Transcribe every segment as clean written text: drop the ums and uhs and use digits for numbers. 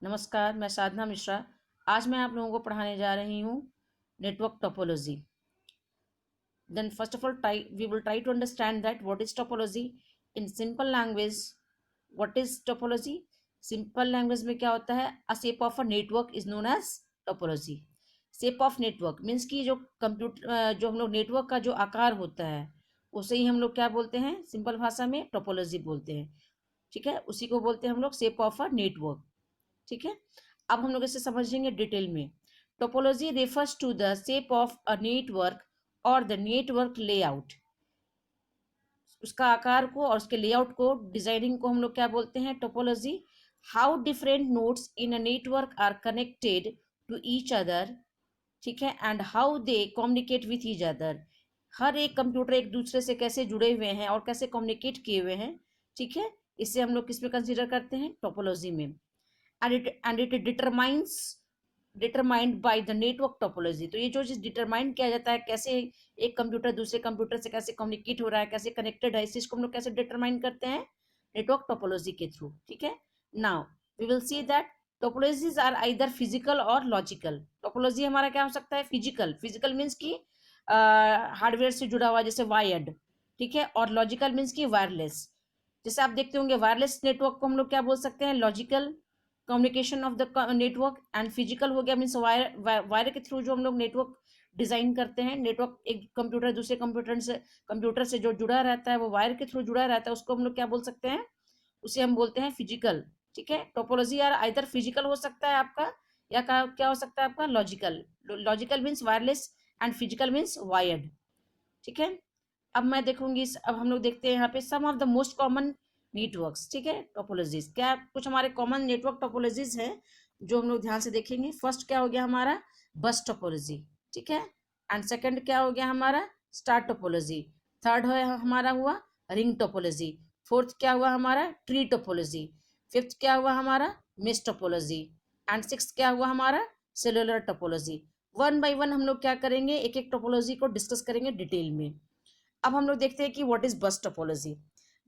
नमस्कार, मैं साधना मिश्रा। आज मैं आप लोगों को पढ़ाने जा रही हूँ network topology. Then first of all, we will try to understand that what is topology in simple language. What is topology? Simple language में क्या होता है? A shape of a network is known as topology. Shape of network means कि जो computer जो हम लोग network का जो आकार होता है उसे ही हम लोग क्या बोलते हैं? सिंपल भाषा में टोपोलॉजी बोलते हैं। ठीक है, उसी को बोलते हैं हम लोग शेप ऑफ अ नेटवर्क। ठीक है, अब हम लोग इसे समझेंगे डिटेल में। Topology refers to the shape of a network और द नेटवर्क लेआउट। उसका आकार को और उसके लेआउट को, डिजाइनिंग को हम लोग क्या बोलते हैं? Topology. How different nodes in a network are connected to each other. ठीक है, and how they communicate with each other. हर एक कंप्यूटर एक दूसरे से कैसे जुड़े हुए हैं और कैसे कम्युनिकेट किए हुए हैं। ठीक है, इसे हम लोग किस में कंसिडर करते हैं? टोपोलॉजी में। And it determined by the network topology. तो ये जो चीज डिटरमाइन किया जाता है, कैसे एक कंप्यूटर दूसरे कंप्यूटर से कैसे कम्युनिकेट हो रहा है, कैसे कनेक्टेड है, इस चीज को हम लोग कैसे डिटरमाइन करते हैं? नेटवर्क टोपोलॉजी के थ्रू। ठीक है, now we will see that topologies are either physical और लॉजिकल। टोपोलॉजी हमारा क्या हो सकता है? फिजिकल। फिजिकल मीन्स की हार्डवेयर से जुड़ा हुआ, जैसे वायर्ड। ठीक है, और लॉजिकल मीन्स की वायरलेस। जैसे आप देखते होंगे वायरलेस नेटवर्क को हम लोग क्या बोल सकते हैं? Logical communication of the network. And physical हो गया मीन्स वायर के थ्रू जो हम लोग नेटवर्क डिजाइन करते हैं। नेटवर्क एक कंप्यूटर दूसरे कंप्यूटर से जो जुड़ा रहता है, वो वायर के थ्रू जुड़ा रहता है, उसको हम लोग क्या बोल सकते हैं? उसे हम बोलते हैं फिजिकल। ठीक है, टोपोलॉजी यार आइदर फिजिकल हो सकता है आपका, या क्या हो सकता है आपका? Logical. Logical means wireless and physical means wired. ठीक है, अब मैं देखूंगी अब हम लोग देखते हैं यहाँ पे some of the most common networks. ठीक है, टोपोलॉजीज क्या कुछ हमारे कॉमन नेटवर्क टोपोलॉजीज हैं जो हम लोग ध्यान से देखेंगे। फर्स्ट क्या हो गया हमारा? बस टोपोलॉजी। ठीक है, एंड सेकंड क्या हो गया हमारा? Star topology. थर्ड है हमारा हुआ रिंग टोपोलॉजी। फोर्थ क्या हुआ हमारा? Tree topology. फिफ्थ क्या हुआ हमारा? Mesh topology. एंड सिक्स क्या हुआ हमारा? Cellular topology. One by one हम लोग क्या करेंगे? एक एक टोपोलॉजी को डिस्कस करेंगे डिटेल में। अब हम लोग देखते हैं कि व्हाट इज बस टोपोलॉजी।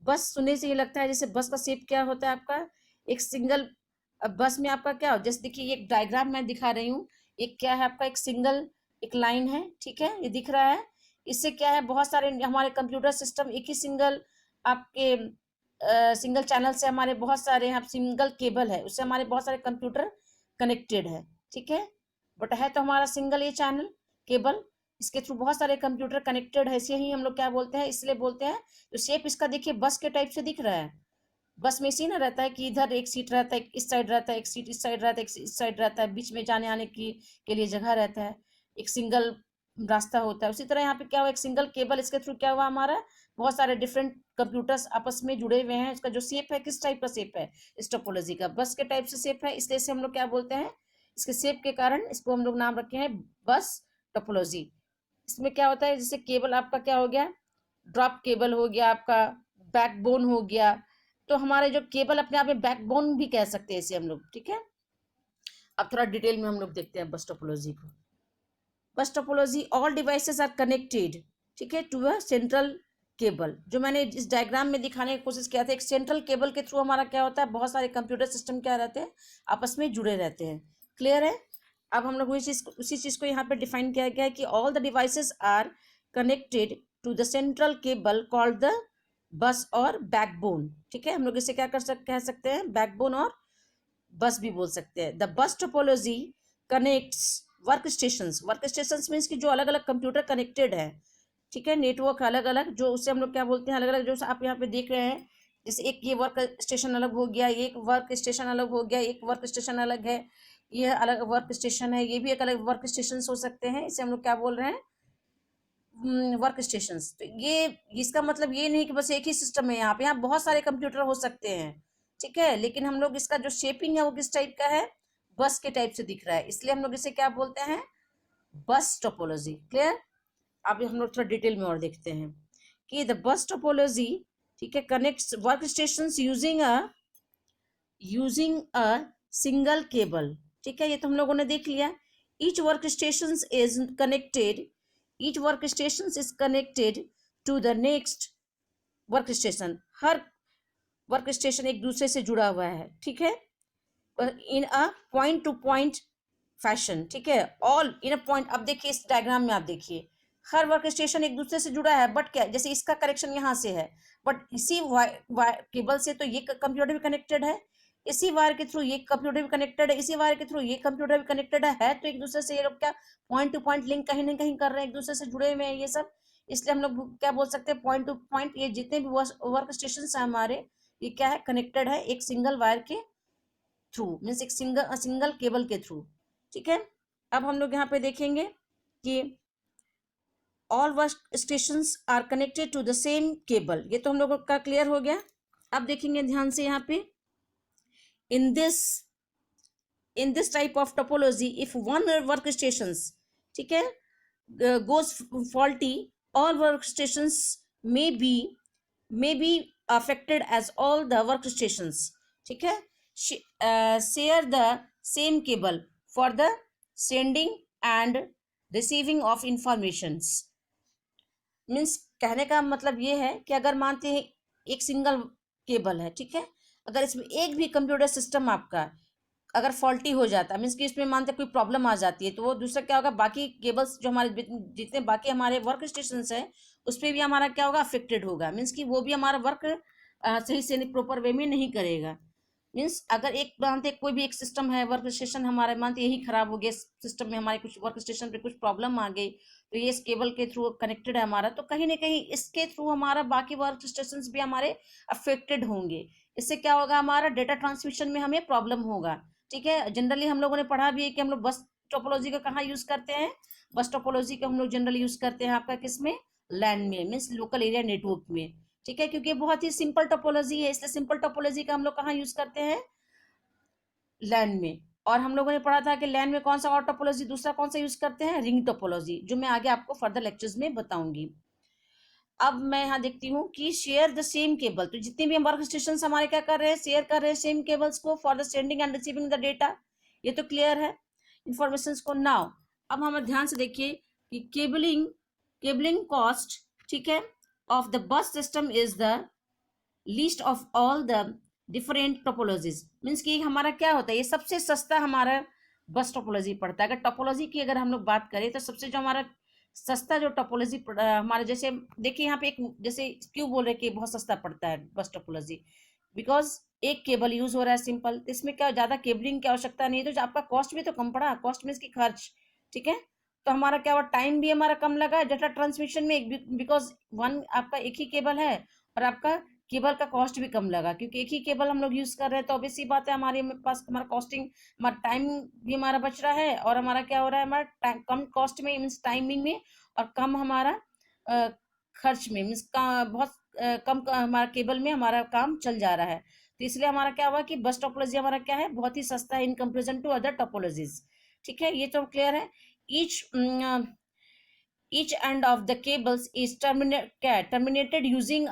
बस सुनने से ये लगता है जैसे बस का शेप क्या होता है आपका? एक सिंगल बस में आपका क्या हो, जैसे देखिए एक डायग्राम मैं दिखा रही हूँ। एक क्या है आपका? एक सिंगल एक लाइन है। ठीक है, ये दिख रहा है। इससे क्या है, बहुत सारे हमारे कंप्यूटर सिस्टम एक ही सिंगल आपके सिंगल चैनल से, हमारे बहुत सारे यहाँ सिंगल केबल है, उससे हमारे बहुत सारे कंप्यूटर कनेक्टेड है। ठीक है, बट है तो हमारा सिंगल ये चैनल केबल, इसके थ्रू बहुत सारे कंप्यूटर कनेक्टेड है, इसे ही हम लोग क्या बोलते हैं? इसलिए बोलते हैं। तो शेप इसका देखिए बस के टाइप से दिख रहा है। बस में इसी ना रहता है कि इधर एक सीट रहता है, इस साइड रहता है, एक सीट इस साइड रहता है, एक इस साइड रहता है, बीच में जाने आने की के लिए जगह रहता है, एक सिंगल रास्ता होता है। उसी तरह यहाँ पे क्या हुआ? एक सिंगल केबल, इसके थ्रू क्या हुआ हमारा? बहुत सारे डिफरेंट कंप्यूटर्स आपस में जुड़े हुए हैं। इसका जो शेप है किस टाइप का शेप है? इस टोपोलॉजी का बस के टाइप से शेप है, इसलिए इसे हम लोग क्या बोलते हैं? इसके शेप के कारण इसको हम लोग नाम रखे हैं बस टोपोलॉजी। इसमें क्या होता है? जैसे केबल आपका क्या हो गया? ड्रॉप केबल हो गया आपका, बैकबोन हो गया। तो हमारे जो केबल अपने आप में बैकबोन भी कह सकते हैं इसे हम लोग। ठीक है, अब थोड़ा डिटेल में हम लोग देखते हैं बस टोपोलॉजी को। Bus topology, all devices are connected, ठीक है, टू अ सेंट्रल केबल। जो मैंने इस डायग्राम में दिखाने की कोशिश किया था, एक सेंट्रल केबल के थ्रू हमारा क्या होता है? बहुत सारे कंप्यूटर सिस्टम क्या रहते हैं? आपस में जुड़े रहते हैं। क्लियर है? अब हम लोग उसी चीज को यहाँ पे डिफाइन किया गया है कि all the devices are connected to the central cable called the bus और बैकबोन। ठीक है, हम लोग इसे क्या कह सकते हैं? बैकबोन और बस भी बोल सकते हैं। The bus topology connects work station. Work station means की जो अलग अलग कंप्यूटर कनेक्टेड है। ठीक है, नेटवर्क अलग अलग, जो उससे हम लोग क्या बोलते हैं? अलग अलग, जो आप यहाँ पे देख रहे हैं। जैसे एक ये वर्क स्टेशन अलग हो गया, एक वर्क स्टेशन अलग हो गया, एक वर्क स्टेशन अलग है, ये अलग वर्क स्टेशन है, ये भी एक अलग वर्क स्टेशन हो सकते हैं। इसे हम लोग क्या बोल रहे हैं? Work station. तो ये इसका मतलब ये नहीं कि बस एक ही सिस्टम है यहाँ पे, यहाँ बहुत सारे कंप्यूटर हो सकते हैं। ठीक है, लेकिन हम लोग इसका जो शेपिंग है वो किस टाइप का है? बस के टाइप से दिख रहा है, इसलिए हम लोग इसे क्या बोलते हैं? बस टोपोलॉजी। क्लियर? अब हम लोग थोड़ा डिटेल में और देखते हैं कि द बस टोपोलॉजी, ठीक है, connects work station using a single cable. ठीक है, ये तो हम लोगों ने देख लिया। Each work station is connected each work station is connected to the next work station. हर वर्क स्टेशन एक दूसरे से जुड़ा हुआ है। ठीक है, in a point to point fashion, ठीक है, ऑल इन अ पॉइंट। अब देखिए इस डायग्राम में आप देखिए हर वर्क स्टेशन एक दूसरे से जुड़ा है, बट क्या, जैसे इसका कनेक्शन यहाँ से है, बट इसी केबल से तो ये कंप्यूटर भी कनेक्टेड है, इसी वायर के थ्रू ये कंप्यूटर भी कनेक्टेड है, इसी वायर के थ्रू ये कंप्यूटर भी कनेक्टेड है, तो एक दूसरे से ये लोग क्या पॉइंट टू पॉइंट लिंक कहीं ना कहीं कर रहे हैं, एक दूसरे से जुड़े हुए हैं ये सब। इसलिए हम लोग क्या बोल सकते हैं, पॉइंट टू पॉइंट ये जितने भी वर्क स्टेशन है हमारे, ये क्या है, कनेक्टेड है एक सिंगल वायर के थ्रू, मीन्स एक सिंगल केबल के थ्रू, ठीक है। अब हम लोग यहाँ पे देखेंगे कि all work stations are connected to the same cable, ये तो हम लोगों का क्लियर हो गया। अब देखेंगे ध्यान से यहाँ पे, in this type of topology if one work stations, ठीक है, goes faulty, all workstations may be may be affected as all the workstations, ठीक है, share the same cable for the sending and receiving of informations। Means कहने का मतलब ये है कि अगर मानते हैं एक सिंगल केबल है, ठीक है, अगर इसमें एक भी कंप्यूटर सिस्टम आपका अगर फॉल्टी हो जाता है, मीन्स कि इसमें मानते कोई प्रॉब्लम आ जाती है, तो वो दूसरा क्या होगा, बाकी केबल्स जो हमारे जितने बाकी हमारे वर्क स्टेशन है उस पर भी हमारा क्या होगा, अफेक्टेड होगा, मीन्स कि वो भी हमारा वर्क सही से प्रॉपर वे में नहीं करेगा। मीन्स अगर एक मानते कोई भी एक सिस्टम है, वर्क स्टेशन हमारे मानते यही खराब हो गया, सिस्टम में हमारे कुछ वर्क स्टेशन पे कुछ प्रॉब्लम आ गई, तो ये इस केबल के थ्रू कनेक्टेड है हमारा, तो कहीं ना कहीं इसके थ्रू हमारा बाकी वर्क स्टेशन भी हमारे अफेक्टेड होंगे। इससे क्या होगा, हमारा डेटा ट्रांसमिशन में हमें प्रॉब्लम होगा, ठीक है। जनरली हम लोगों ने पढ़ा भी है कि हम लोग बस टोपोलॉजी का कहाँ यूज करते हैं, बस टोपोलॉजी का हम लोग जनरली यूज करते हैं आपका किसमें, लैन में, मीन्स लोकल एरिया नेटवर्क में, ठीक है, क्योंकि बहुत ही सिंपल टोपोलॉजी है, इसलिए सिंपल टोपोलॉजी का हम लोग कहाँ यूज करते हैं, लैन में। और हम लोगों ने पढ़ा था कि लैन में कौन सा और टोपोलॉजी दूसरा कौन सा यूज करते हैं, रिंग टोपोलॉजी, जो मैं आगे आपको फर्दर लेक्चर्स में बताऊंगी। अब मैं यहाँ देखती हूँ कि शेयर द सेम केबल, तो जितने भी हम वर्क स्टेशन हमारे क्या कर रहे हैं, शेयर कर रहे हैं सेम केबल्स को for the sending end receiving the data, ये तो क्लियर है इंफॉर्मेशन को। नाउ अब हमें ध्यान से देखिए कि केबलिंग कॉस्ट, ठीक है, of the bus system is the least of all the different topologies, means कि हमारा क्या होता है, ये सबसे सस्ता हमारा बस टोपोलॉजी पड़ता है। अगर टोपोलॉजी की अगर हम लोग बात करें तो सबसे जो हमारा सस्ता जो टोपोलॉजी हमारे, जैसे देखिए यहाँ पे एक, जैसे क्यों बोल रहे कि बहुत सस्ता पड़ता है बस टोपोलॉजी, बिकॉज एक केबल यूज हो रहा है सिंपल, तो इसमें क्या ज्यादा केबलिंग की आवश्यकता नहीं है, तो आपका कॉस्ट भी तो कम पड़ा, कॉस्ट में इसकी खर्च, ठीक है। तो हमारा क्या हुआ, टाइम भी हमारा कम लगा डाटा ट्रांसमिशन में, बिकॉज वन आपका एक ही केबल है, और आपका केबल का कॉस्ट भी कम लगा, क्योंकि एक ही केबल हम लोग यूज कर रहे हैं, तो ऑब्वियस सी बात है हमारे पास हमारा कॉस्टिंग, हमारा टाइम भी हमारा बच रहा है, और हमारा क्या हो रहा है, हमारा कम कॉस्ट में मीन्स टाइमिंग में, और कम हमारा खर्च में, मीन्स बहुत कम हमारा केबल में हमारा काम चल जा रहा है। तो इसलिए हमारा क्या हुआ कि बस टोपोलॉजी हमारा क्या है, बहुत ही सस्ता है in comparison to other topologies, ठीक है, ये तो क्लियर है। Each each end of the cables is terminated using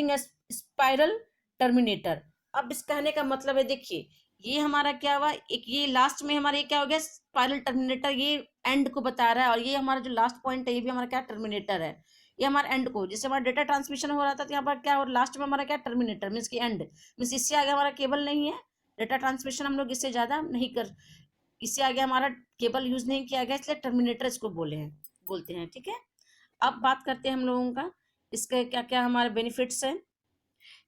a spiral terminator। अब इस कहने का मतलब है, देखिए ये हमारा क्या हुआ, एक ये लास्ट में हमारा ये क्या हो गया, स्पाइरल टर्मिनेटर, ये एंड को बता रहा है, और ये हमारा जो लास्ट पॉइंट है ये भी हमारा क्या टर्मिनेटर है, ये हमारा एंड को, जैसे हमारा डेटा ट्रांसमिशन हो रहा था तो यहाँ पर क्या हो, लास्ट में हमारा क्या टर्मिनेटर, मीन्स की एंड, मीन्स इससे आगे हमारा केबल नहीं है, डेटा ट्रांसमिशन हम लोग इससे ज्यादा नहीं कर, इससे आगे हमारा केबल यूज नहीं किया गया, इसलिए टर्मिनेटर इसको बोलते हैं, ठीक है। अब बात करते हैं हम लोगों का इसके क्या क्या हमारे बेनिफिट्स हैं,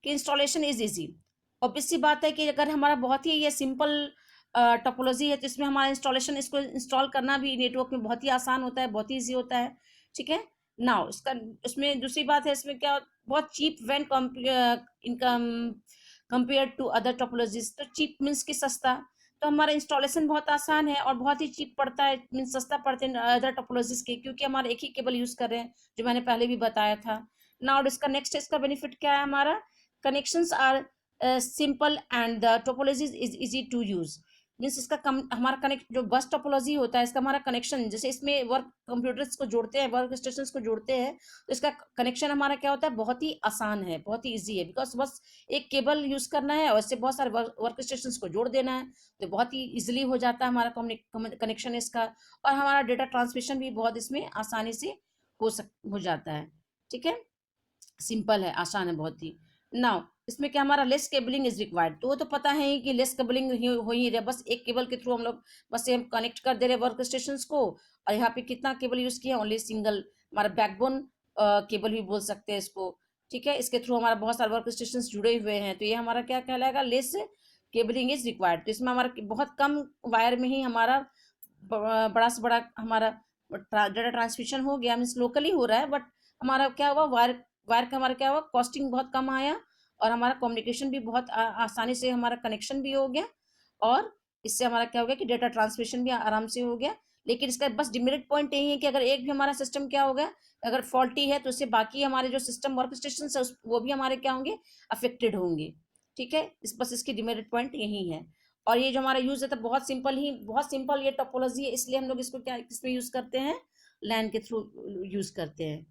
कि इंस्टॉलेशन इज इजी। ऑब्वियस सी बात है कि अगर हमारा बहुत ही ये सिंपल टोपोलॉजी है, तो इसमें हमारा इंस्टॉलेशन, इसको इंस्टॉल करना भी नेटवर्क में बहुत ही आसान होता है, बहुत ही ईजी होता है, ठीक है। नाउ इसका, इसमें दूसरी बात है, इसमें क्या बहुत cheap when income compare to other topologies, तो चीप मीन्स की सस्ता, तो हमारा इंस्टॉलेशन बहुत आसान है और बहुत ही चीप पड़ता है, मीन्स सस्ता पड़ते हैं अदर टोपोलॉजीज के, क्योंकि हमारे एक ही केबल यूज कर रहे हैं, जो मैंने पहले भी बताया था। नाउ इसका नेक्स्ट इसका बेनिफिट क्या है, हमारा connections are simple and the topologies is easy to use, means इसका हमारा कनेक्ट जो बस टोपोलॉजी होता है, इसका हमारा कनेक्शन, जैसे इसमें वर्क कंप्यूटर्स को जोड़ते हैं, वर्क स्टेशन को जोड़ते हैं, तो इसका कनेक्शन हमारा क्या होता है, बहुत ही आसान है, बहुत ही ईजी है, बिकॉज बस एक केबल यूज करना है और इससे बहुत सारे वर्क स्टेशन को जोड़ देना है, तो बहुत ही इजिली हो जाता है हमारा कनेक्शन इसका, और हमारा डेटा ट्रांसमिशन भी बहुत इसमें आसानी से हो जाता है, ठीक है, सिंपल है, आसान है बहुत ही। नाउ इसमें क्या हमारा लेस केबलिंग इज रिक्वायर्ड, तो वो तो पता है ही कि लेस केबलिंग हो ही रहा, बस एक केबल के थ्रू हम लोग बस ये हम कनेक्ट कर दे रहे वर्क स्टेशन को। और यहाँ पे कितना केबल यूज किया, ओनली सिंगल, हमारा बैकबोन केबल भी बोल सकते हैं इसको। ठीक है, इसके थ्रू हमारा बहुत सारे वर्क स्टेशन जुड़े हुए हैं, तो ये हमारा क्या कहलाएगा, लेस केबलिंग इज रिक्वायर्ड। तो इसमें हमारा बहुत कम वायर में ही हमारा बड़ा से बड़ा हमारा डाटा ट्रांसमिशन हो गया, मीन्स लोकली हो रहा है, बट हमारा क्या हुआ, वायर वायर का हमारा क्या हुआ, कॉस्टिंग बहुत कम आया, और हमारा कम्युनिकेशन भी बहुत आसानी से, हमारा कनेक्शन भी हो गया, और इससे हमारा क्या हो गया कि डेटा ट्रांसमिशन भी आराम से हो गया। लेकिन इसका बस डिमेरिट पॉइंट यही है कि अगर एक भी हमारा सिस्टम क्या हो गया, अगर फॉल्टी है, तो उससे बाकी हमारे जो सिस्टम वर्क स्टेशन है वो भी हमारे क्या होंगे, अफेक्टेड होंगे। ठीक है, इस बस इसकी डिमेरिट पॉइंट यही है। और ये जो हमारा यूज है तो बहुत सिंपल ही, बहुत सिंपल ये टोपोलॉजी है, इसलिए हम लोग इसको क्या किसमें यूज करते हैं, लैन के थ्रू यूज करते हैं।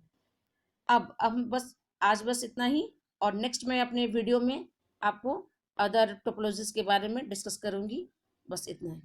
अब हम बस आज बस इतना ही, और नेक्स्ट मैं अपने वीडियो में आपको अदर टोपोलॉजीज के बारे में डिस्कस करूंगी। बस इतना है।